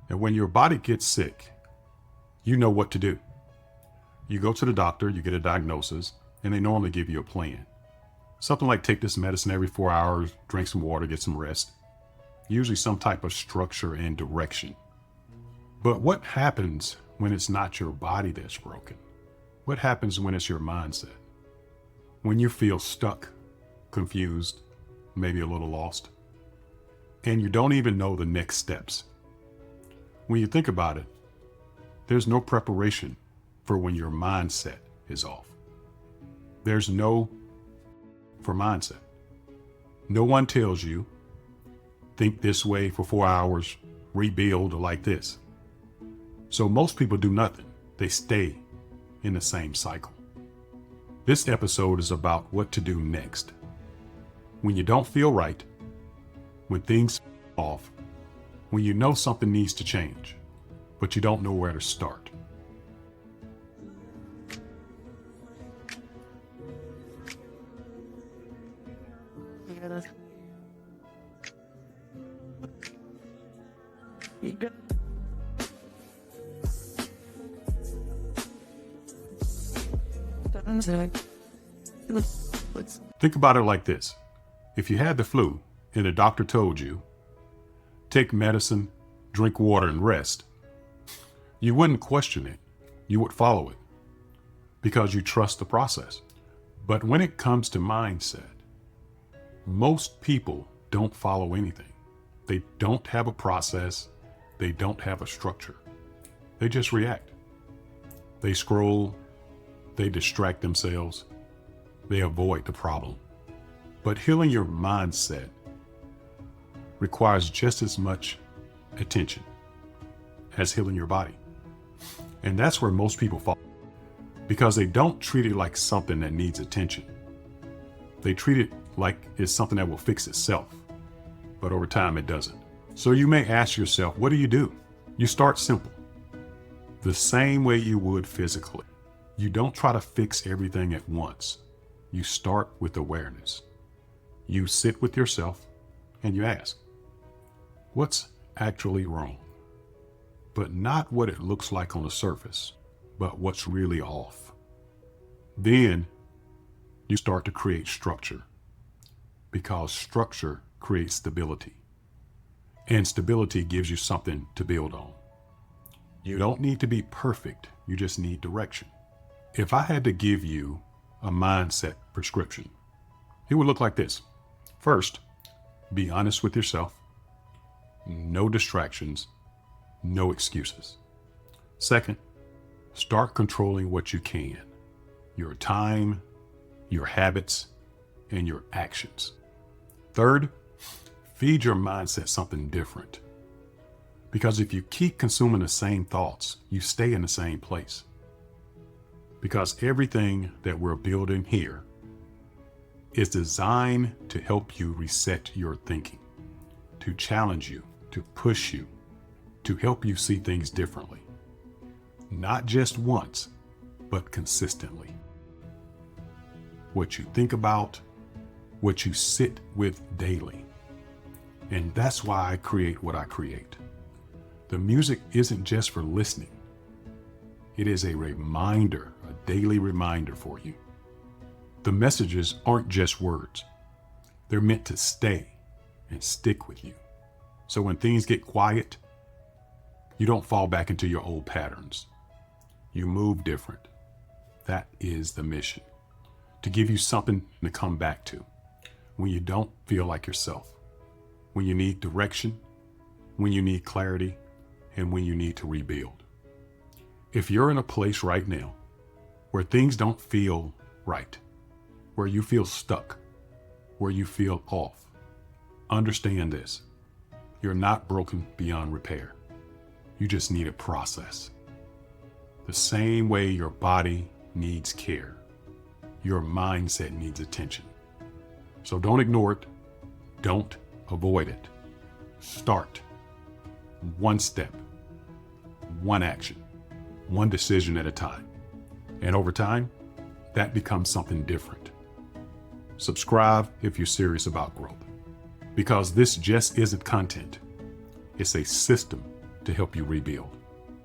And when your body gets sick, you know what to do. You go to the doctor, you get a diagnosis, and they normally give you a plan. Something like take this medicine every 4 hours, drink some water, get some rest. Usually some type of structure and direction. But what happens when it's not your body that's broken? What happens when it's your mindset? When you feel stuck, confused, maybe a little lost, and you don't even know the next steps. When you think about it, there's no preparation for when your mindset is off. There's no for mindset. No one tells you, think this way for 4 hours, rebuild like this. So most people do nothing. They stay in the same cycle. This episode is about what to do next. When you don't feel right, when things fall off, when you know something needs to change, but you don't know where to start. Think about it like this. If you had the flu and the doctor told you, take medicine, drink water, and rest, you wouldn't question it. You would follow it because you trust the process. But when it comes to mindset, most people don't follow anything. They don't have a process. They don't have a structure. They just react. They scroll. They distract themselves. They avoid the problem. But healing your mindset requires just as much attention as healing your body. And that's where most people fall, because they don't treat it like something that needs attention. They treat it like it's something that will fix itself, but over time it doesn't. So you may ask yourself, what do? You start simple, the same way you would physically. You don't try to fix everything at once. You start with awareness. You sit with yourself and you ask, what's actually wrong? But not what it looks like on the surface, but what's really off. Then you start to create structure, because structure creates stability. And stability gives you something to build on. You don't need to be perfect. You just need direction. If I had to give you a mindset prescription, it would look like this. First, be honest with yourself. No distractions, no excuses. Second, start controlling what you can. Your time, your habits, and your actions. Third, feed your mindset something different. Because if you keep consuming the same thoughts, you stay in the same place. Because everything that we're building here is designed to help you reset your thinking, to challenge you, to push you, to help you see things differently. Not just once, but consistently. What you think about, what you sit with daily. And that's why I create what I create. The music isn't just for listening. It is a reminder, a daily reminder for you. The messages aren't just words. They're meant to stay and stick with you. So when things get quiet, you don't fall back into your old patterns. You move different. That is the mission. To give you something to come back to when you don't feel like yourself, when you need direction, when you need clarity, and when you need to rebuild. If you're in a place right now where things don't feel right, where you feel stuck, where you feel off, understand this. You're not broken beyond repair. You just need a process. The same way your body needs care, your mindset needs attention. So don't ignore it. Don't avoid it. Start. One step, one action, one decision at a time. And over time, that becomes something different. Subscribe if you're serious about growth, because this just isn't content. It's a system to help you rebuild.